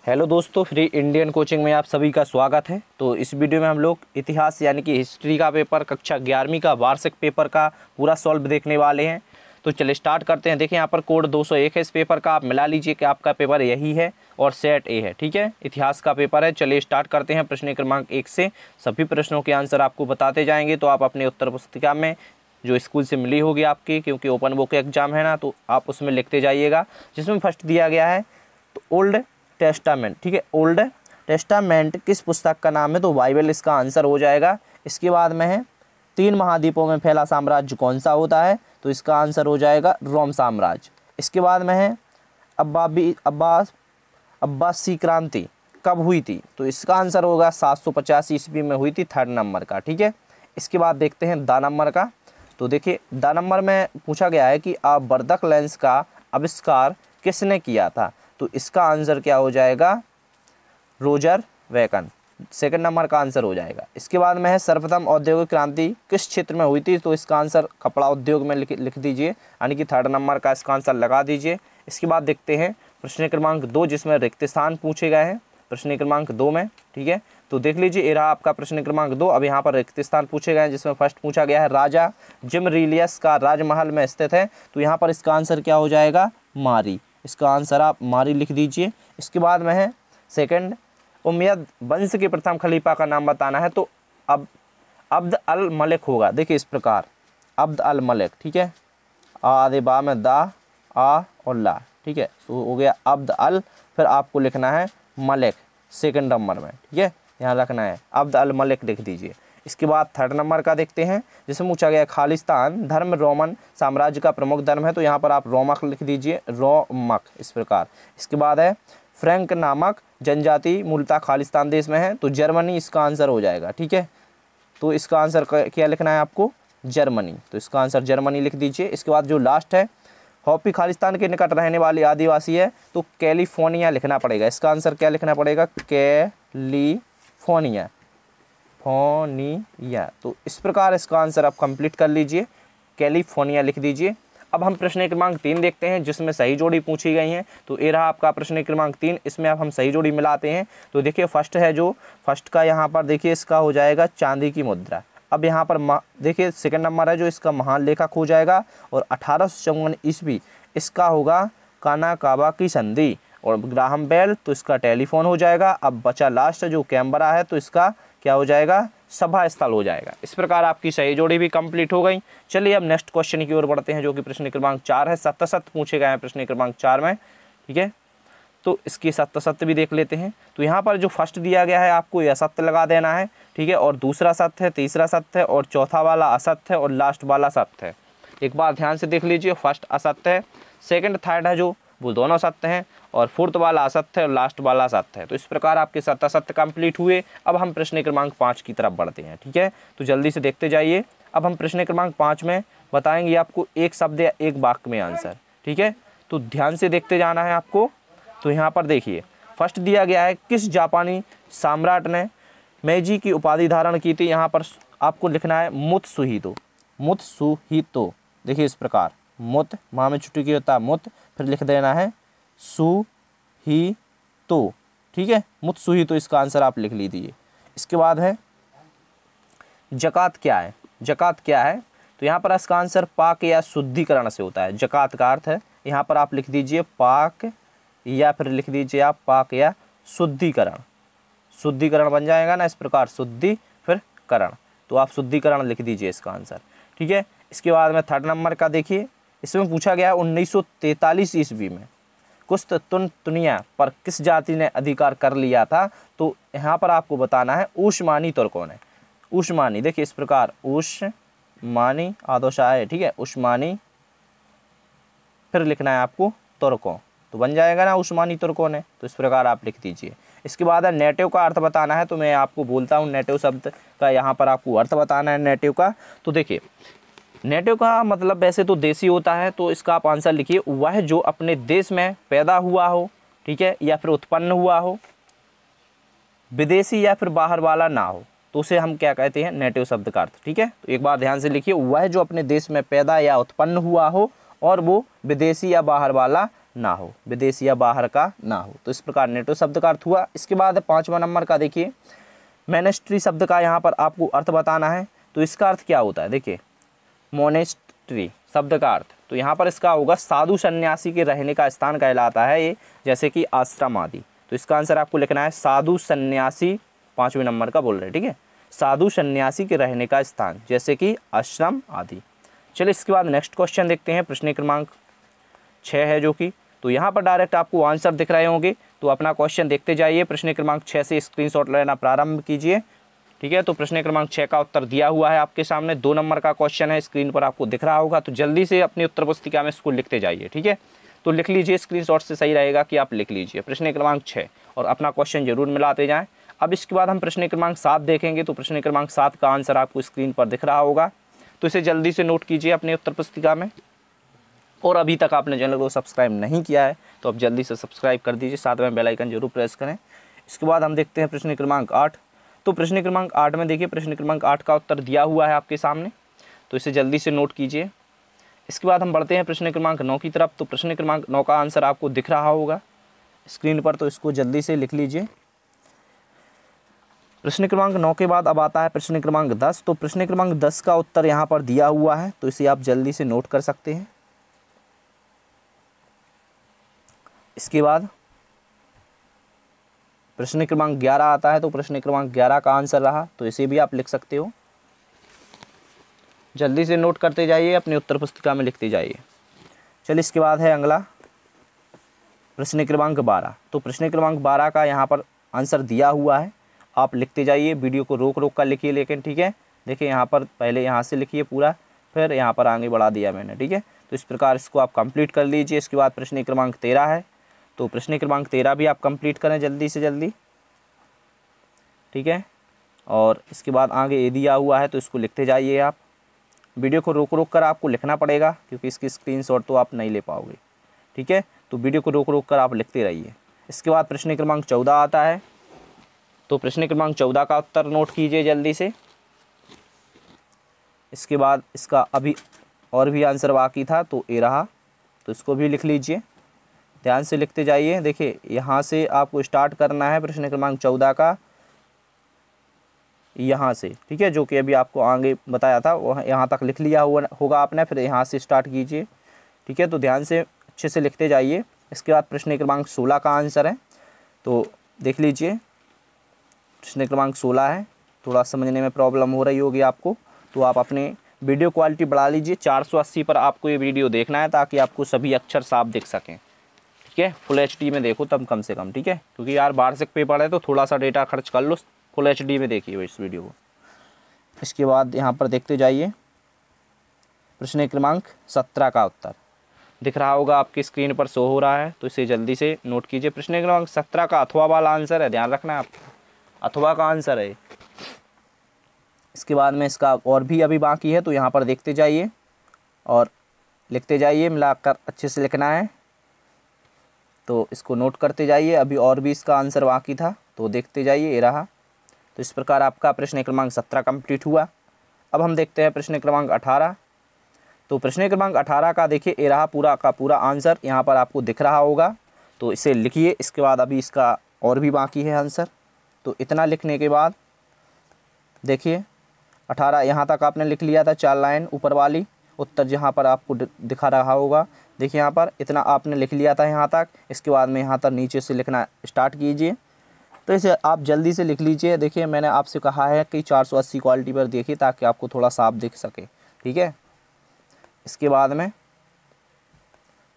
Hello दोस्तों, free Indian coaching में आप सभी का स्वागत है। तो इस वीडियो में हम लोग इतिहास यानी कि हिस्ट्री का पेपर कक्षा 11वीं का वार्षिक पेपर का पूरा सॉल्व देखने वाले हैं। तो चलिए स्टार्ट करते हैं। देखिए यहाँ पर कोड 201 है इस पेपर का, आप मिला लीजिए कि आपका पेपर यही है और सेट ए है। ठीक है, इतिहास का पेपर है। चलिए स्टार्ट करते हैं। प्रश्न क्रमांक 1 से सभी प्रश्नों के आंसर आपको बताते जाएंगे। तो आप अपने उत्तर पुस्तिका में जो स्कूल से मिली होगी आपकी, क्योंकि ओपन बुक एग्जाम है ना, तो आप उसमें लिखते जाइएगा। जिसमें फर्स्ट दिया गया है तो ओल्ड टेस्टामेंट। ठीक है, ओल्ड टेस्टामेंट किस पुस्तक का नाम है? तो बाइबल इसका आंसर हो जाएगा। इसके बाद में है 3 महाद्वीपों में फैला साम्राज्य कौन सा होता है? तो इसका आंसर हो जाएगा रोम साम्राज्य। इसके बाद में है अब्बासी क्रांति कब हुई थी? तो इसका आंसर होगा 785 ईस्वी में हुई थी, 3rd नंबर का। ठीक है, इसके बाद देखते हैं द नंबर का। तो देखिए द नंबर में पूछा गया है कि आवर्धक लेंस का आविष्कार किसने किया था? तो इसका आंसर क्या हो जाएगा? रोजर बैकन, 2nd नंबर का आंसर हो जाएगा। इसके बाद में है सर्वप्रथम औद्योगिक क्रांति किस क्षेत्र में हुई थी? तो इसका आंसर कपड़ा उद्योग में लिख दीजिए, यानी कि 3rd नंबर का इसका आंसर लगा दीजिए। इसके बाद देखते हैं प्रश्न क्रमांक 2, जिसमें रिक्त स्थान पूछे गए हैं प्रश्न क्रमांक 2 में। ठीक है, तो देख लीजिए ये रहा आपका प्रश्न क्रमांक 2। अब यहाँ पर रिक्त स्थान पूछे गए हैं, जिसमें फर्स्ट पूछा गया है राजा जिमरीलियस का राजमहल में स्थित है। तो यहाँ पर इसका आंसर क्या हो जाएगा? मारी। इसका आंसर आप मारी लिख दीजिए। इसके बाद में है सेकंड, उमय्यद वंश के प्रथम खलीफा का नाम बताना है। तो अब अब्द अल मलिक होगा। देखिए इस प्रकार, अब्द अल मलिक। ठीक है, आधे बा में दा आ और ला। ठीक है, तो हो गया अब्द अल, फिर आपको लिखना है मलिक 2nd नंबर में। ठीक है, यहाँ रखना है अब्द अल मलिक लिख दीजिए। इसके बाद 3rd नंबर का देखते हैं, जिसमें पूछा गया खालिस्तान धर्म रोमन साम्राज्य का प्रमुख धर्म है। तो यहाँ पर आप रोमक लिख दीजिए, रोमक इस प्रकार। इसके बाद है फ्रैंक नामक जनजाति मूलतः खालिस्तान देश में है। तो जर्मनी इसका आंसर हो जाएगा। ठीक है, तो इसका आंसर क्या लिखना है आपको? जर्मनी। तो इसका आंसर जर्मनी लिख दीजिए। इसके बाद जो लास्ट है, हॉपी खालिस्तान के निकट रहने वाली आदिवासी है। तो कैलिफोर्निया लिखना पड़ेगा। इसका आंसर क्या लिखना पड़ेगा? कैलिफोर्निया, फोनिया। तो इस प्रकार इसका आंसर आप कंप्लीट कर लीजिए, कैलिफोर्निया लिख दीजिए। अब हम प्रश्न क्रमांक 3 देखते हैं, जिसमें सही जोड़ी पूछी गई हैं। तो ये रहा आपका प्रश्न क्रमांक 3। इसमें अब हम सही जोड़ी मिलाते हैं। तो देखिए फर्स्ट है, जो फर्स्ट का यहाँ पर देखिए इसका हो जाएगा चांदी की मुद्रा। अब यहाँ पर देखिए 2nd नंबर है जो इसका महान लेखक हो जाएगा, और 1854 ईस्वी इसका होगा कानाकाबा की संधि, और ग्राहम बेल तो इसका टेलीफोन हो जाएगा। अब बचा लास्ट जो कैम्बरा है, तो इसका क्या हो जाएगा? सभा स्थल हो जाएगा। इस प्रकार आपकी सही जोड़ी भी कंप्लीट हो गई। चलिए अब नेक्स्ट क्वेश्चन की ओर बढ़ते हैं, जो कि प्रश्न क्रमांक 4 है। सत्य सत्य पूछे गए हैं प्रश्न क्रमांक 4 में। ठीक है, तो इसकी सत्य सत्य भी देख लेते हैं। तो यहाँ पर जो फर्स्ट दिया गया है आपको यह सत्य लगा देना है। ठीक है, और दूसरा सत्य है, तीसरा सत्य है, और चौथा वाला असत्य है, और लास्ट वाला सत्य है। एक बार ध्यान से देख लीजिए, फर्स्ट असत्य है, 2nd 3rd है जो वो दोनों सत्य हैं, और 4th वाला असत्य है और लास्ट वाला सत्य है। तो इस प्रकार आपके सत्य सत्य कंप्लीट हुए। अब हम प्रश्न क्रमांक 5 की तरफ बढ़ते हैं। ठीक है, तो जल्दी से देखते जाइए। अब हम प्रश्न क्रमांक 5 में बताएंगे आपको एक शब्द या एक वाक्य में आंसर। ठीक है, तो ध्यान से देखते जाना है आपको। तो यहाँ पर देखिए फर्स्ट दिया गया है, किस जापानी सम्राट ने मेजी की उपाधि धारण की थी? यहाँ पर आपको लिखना है मुत्सुहितो, मुत्सुहितो। देखिए इस प्रकार, मुत माँ में छुट्टी की होता है मुत, फिर लिख देना है सुहितो। ठीक है, मुत्सुहितो इसका आंसर आप लिख लीजिए। इसके बाद है जकात क्या है? जकात क्या है? तो यहाँ पर इसका आंसर पाक या शुद्धिकरण से होता है। जकात का अर्थ है, यहाँ पर आप लिख दीजिए पाक, या फिर लिख दीजिए आप पाक या शुद्धिकरण। शुद्धिकरण बन जाएगा ना इस प्रकार, शुद्धि फिर करण, तो आप शुद्धिकरण लिख दीजिए इसका आंसर। ठीक है, इसके बाद में 3rd नंबर का देखिए, इसमें पूछा गया 1943 ईस्वी में कुस्तुनतुनिया पर किस जाति ने अधिकार कर लिया था? तो यहाँ पर आपको बताना है उस्मानी तुर्कों ने। उस्मानी देखिए इस प्रकार, उस्मानी आदोशा है। ठीक है, उस्मानी, फिर लिखना है आपको तुर्कों, तो बन जाएगा ना उस्मानी तुर्कों ने। तो इस प्रकार आप लिख दीजिए। इसके बाद है नेटिव का अर्थ बताना है। तो मैं आपको बोलता हूँ नेटिव शब्द का यहाँ पर आपको अर्थ बताना है नेटिव का। तो देखिए नेटिव का मतलब वैसे तो देसी होता है। तो इसका आप आंसर लिखिए, वह जो अपने देश में पैदा हुआ हो, ठीक है, या फिर उत्पन्न हुआ हो, विदेशी या फिर बाहर वाला ना हो, तो उसे हम क्या कहते हैं? नेटिव शब्द का अर्थ। ठीक है, तो एक बार ध्यान से लिखिए, वह जो अपने देश में पैदा या उत्पन्न हुआ हो और वो विदेशी या बाहर वाला ना हो, विदेश या बाहर का ना हो। तो इस प्रकार नेटो शब्द का अर्थ हुआ। इसके बाद 5वां नंबर का देखिए, मोनेस्ट्री शब्द का यहाँ पर आपको अर्थ बताना है। तो इसका अर्थ क्या होता है, देखिए मोनेस्ट्री शब्द का अर्थ, तो यहाँ पर इसका होगा साधु सन्यासी के रहने का स्थान कहलाता है ये, जैसे कि आश्रम आदि। तो इसका आंसर आपको लिखना है साधु सन्यासी, 5वें नंबर का बोल रहे हैं, ठीक है, साधु सन्यासी के रहने का स्थान जैसे कि आश्रम आदि। चलिए इसके बाद नेक्स्ट क्वेश्चन देखते हैं, प्रश्न क्रमांक 6 है जो कि, तो यहाँ पर डायरेक्ट आपको आंसर दिख रहे होंगे, तो अपना क्वेश्चन देखते जाइए। प्रश्न क्रमांक 6 से स्क्रीनशॉट लेना प्रारंभ कीजिए, ठीक है। तो प्रश्न क्रमांक 6 का उत्तर दिया हुआ है आपके सामने, 2 नंबर का क्वेश्चन है, स्क्रीन पर आपको दिख रहा होगा। तो जल्दी से अपनी उत्तर पुस्तिका में इसको लिखते जाइए, ठीक है। तो लिख लीजिए, स्क्रीनशॉट से सही रहेगा कि आप लिख लीजिए प्रश्न क्रमांक 6 और अपना क्वेश्चन जरूर मिलाते जाएं। अब इसके बाद हम प्रश्न क्रमांक 7 देखेंगे। तो प्रश्न क्रमांक 7 का आंसर आपको स्क्रीन पर दिख रहा होगा, तो इसे जल्दी से नोट कीजिए अपनी उत्तर पुस्तिका में। और अभी तक आपने चैनल को सब्सक्राइब नहीं किया है तो आप जल्दी से सब्सक्राइब कर दीजिए, साथ में बेल आइकन जरूर प्रेस करें। इसके बाद हम देखते हैं प्रश्न क्रमांक 8। तो प्रश्न क्रमांक 8 में देखिए, प्रश्न क्रमांक 8 का उत्तर दिया हुआ है आपके सामने, तो इसे जल्दी से नोट कीजिए। इसके बाद हम बढ़ते हैं प्रश्न क्रमांक 9 की तरफ। तो प्रश्न क्रमांक 9 का आंसर आपको दिख रहा होगा स्क्रीन पर, तो इसको जल्दी से लिख लीजिए। प्रश्न क्रमांक 9 के बाद अब आता है प्रश्न क्रमांक 10। तो प्रश्न क्रमांक 10 का उत्तर यहाँ पर दिया हुआ है, तो इसे आप जल्दी से नोट कर सकते हैं। इसके बाद प्रश्न क्रमांक 11 आता है। तो प्रश्न क्रमांक 11 का आंसर रहा, तो इसे भी आप लिख सकते हो, जल्दी से नोट करते जाइए, अपनी उत्तर पुस्तिका में लिखते जाइए। चलिए इसके बाद है अगला प्रश्न क्रमांक 12। तो प्रश्न क्रमांक 12 का यहाँ पर आंसर दिया हुआ है, आप लिखते जाइए, वीडियो को रोक रोक कर लिखिए लेकिन, ठीक है। देखिए यहाँ पर पहले यहाँ से लिखिए पूरा, फिर यहाँ पर आगे बढ़ा दिया मैंने, ठीक है। तो इस प्रकार इसको आप कंप्लीट कर लीजिए। इसके बाद प्रश्न क्रमांक 13 है। तो प्रश्न क्रमांक 13 भी आप कंप्लीट करें जल्दी से जल्दी, ठीक है। और इसके बाद आगे ये दिया हुआ है, तो इसको लिखते जाइए आप, वीडियो को रोक रोक कर आपको लिखना पड़ेगा क्योंकि इसकी स्क्रीनशॉट तो आप नहीं ले पाओगे, ठीक है। तो वीडियो को रोक रोक कर आप लिखते रहिए। इसके बाद प्रश्न क्रमांक 14 आता है। तो प्रश्न क्रमांक 14 का उत्तर नोट कीजिए जल्दी से। इसके बाद इसका अभी और भी आंसर बाकी था, तो ये रहा, तो इसको भी लिख लीजिए, ध्यान से लिखते जाइए। देखिए यहाँ से आपको स्टार्ट करना है प्रश्न क्रमांक 14 का, यहाँ से, ठीक है, जो कि अभी आपको आगे बताया था वह यहाँ तक लिख लिया होगा आपने, फिर यहाँ से स्टार्ट कीजिए, ठीक है। तो ध्यान से अच्छे से लिखते जाइए। इसके बाद प्रश्न क्रमांक 16 का आंसर है, तो देख लीजिए प्रश्न क्रमांक 16 है। थोड़ा समझने में प्रॉब्लम हो रही होगी आपको, तो आप अपने वीडियो क्वालिटी बढ़ा लीजिए, 480 पर आपको ये वीडियो देखना है ताकि आपको सभी अक्षर साफ दिख सकें, ठीक है। फुल HD में देखो तब कम से कम, ठीक है, क्योंकि यार वार्षिक पेपर है तो थोड़ा सा डेटा खर्च कर लो, फुल HD में देखिए इस वीडियो को। इसके बाद यहाँ पर देखते जाइए प्रश्न क्रमांक 17 का उत्तर दिख रहा होगा आपकी स्क्रीन पर, शो हो रहा है, तो इसे जल्दी से नोट कीजिए। प्रश्न क्रमांक 17 का अथवा वाला आंसर है, ध्यान रखना है आप, अथवा का आंसर है। इसके बाद में इसका और भी अभी बाकी है, तो यहाँ पर देखते जाइए और लिखते जाइए, मिलाकर अच्छे से लिखना है, तो इसको नोट करते जाइए। अभी और भी इसका आंसर बाकी था, तो देखते जाइए, ये रहा। तो इस प्रकार आपका प्रश्न क्रमांक 17 कंप्लीट हुआ। अब हम देखते हैं प्रश्न क्रमांक 18। तो प्रश्न क्रमांक 18 का देखिए ये रहा पूरा का पूरा आंसर, यहाँ पर आपको दिख रहा होगा, तो इसे लिखिए। इसके बाद अभी इसका और भी बाकी है आंसर, तो इतना लिखने के बाद देखिए 18 यहाँ तक आपने लिख लिया था, 4 लाइन ऊपर वाली, उत्तर जहाँ पर आपको दिखा रहा होगा, देखिए यहाँ पर इतना आपने लिख लिया था यहाँ तक। इसके बाद में यहाँ तक नीचे से लिखना स्टार्ट कीजिए, तो इसे आप जल्दी से लिख लीजिए। देखिए मैंने आपसे कहा है कि 480 क्वालिटी पर देखिए ताकि आपको थोड़ा साफ दिख सके, ठीक है। इसके बाद में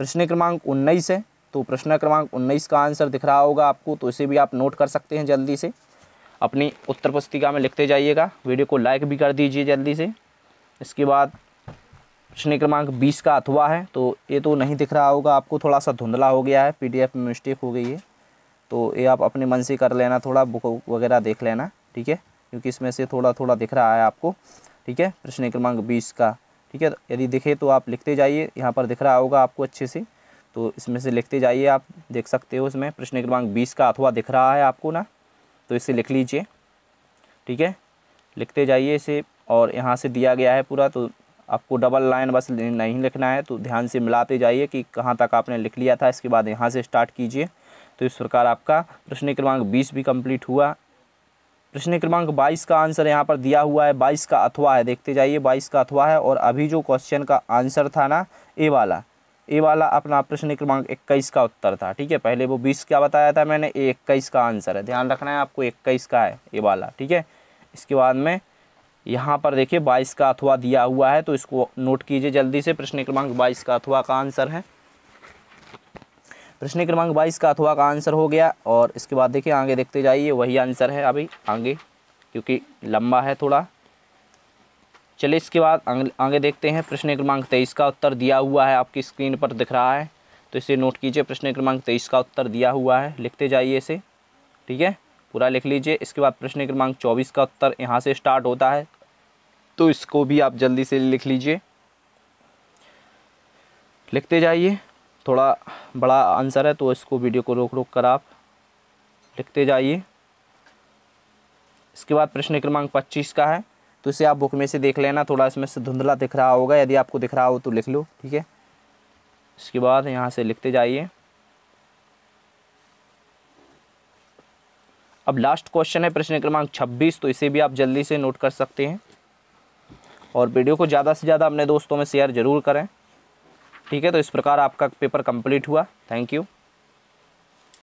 प्रश्न क्रमांक 19 है। तो प्रश्न क्रमांक 19 का आंसर दिख रहा होगा आपको, तो इसे भी आप नोट कर सकते हैं जल्दी से, अपनी उत्तर पुस्तिका में लिखते जाइएगा। वीडियो को लाइक भी कर दीजिए जल्दी से। इसके बाद प्रश्न क्रमांक 20 का अथवा है, तो ये तो नहीं दिख रहा होगा आपको, थोड़ा सा धुंधला हो गया है, PDF में मिस्टेक हो गई है, तो ये आप अपने मन से कर लेना, थोड़ा बुक वगैरह देख लेना, ठीक है, क्योंकि इसमें से थोड़ा थोड़ा दिख रहा है आपको, ठीक है। प्रश्न क्रमांक 20 का, ठीक है, यदि दिखे तो आप लिखते जाइए, यहाँ पर दिख रहा होगा आपको अच्छे से, तो इसमें से लिखते जाइए, आप देख सकते हो इसमें प्रश्न क्रमांक 20 का अथवा दिख रहा है आपको ना, तो इसे लिख लीजिए, ठीक है, लिखते जाइए इसे। और यहाँ से दिया गया है पूरा, तो आपको डबल लाइन बस नहीं लिखना है, तो ध्यान से मिलाते जाइए कि कहाँ तक आपने लिख लिया था। इसके बाद यहाँ से स्टार्ट कीजिए। तो इस प्रकार आपका प्रश्न क्रमांक 20 भी कंप्लीट हुआ। प्रश्न क्रमांक 22 का आंसर यहाँ पर दिया हुआ है, 22 का अथवा है, देखते जाइए 22 का अथवा है। और अभी जो क्वेश्चन का आंसर था ना ए वाला अपना प्रश्न क्रमांक 21 का उत्तर था। ठीक है, पहले वो 20 क्या बताया था मैंने, ए 21 का आंसर है, ध्यान रखना है आपको, 21 का है ए वाला। ठीक है, इसके बाद में यहाँ पर देखिए 22 का अथवा दिया हुआ है, तो इसको नोट कीजिए जल्दी से। प्रश्न क्रमांक 22 का अथवा का आंसर है, प्रश्न क्रमांक 22 का अथवा का आंसर हो गया। और इसके बाद देखिए आगे देखते जाइए, वही आंसर है अभी आगे, क्योंकि लंबा है थोड़ा। चलिए इसके बाद आगे देखते हैं। प्रश्न क्रमांक 23 का उत्तर दिया हुआ है, आपकी स्क्रीन पर दिख रहा है, तो इसे नोट कीजिए। प्रश्न क्रमांक 23 का उत्तर दिया हुआ है, लिखते जाइए इसे। ठीक है, पूरा लिख लीजिए। इसके बाद प्रश्न क्रमांक 24 का उत्तर यहाँ से स्टार्ट होता है, तो इसको भी आप जल्दी से लिख लीजिए, लिखते जाइए। थोड़ा बड़ा आंसर है, तो इसको वीडियो को रोक कर आप लिखते जाइए। इसके बाद प्रश्न क्रमांक 25 का है, तो इसे आप बुक में से देख लेना, थोड़ा इसमें से धुंधला दिख रहा होगा, यदि आपको दिख रहा हो तो लिख लो। ठीक है, इसके बाद यहाँ से लिखते जाइए। अब लास्ट क्वेश्चन है प्रश्न क्रमांक 26, तो इसे भी आप जल्दी से नोट कर सकते हैं। और वीडियो को ज़्यादा से ज़्यादा अपने दोस्तों में शेयर ज़रूर करें। ठीक है, तो इस प्रकार आपका पेपर कंप्लीट हुआ। Thank you.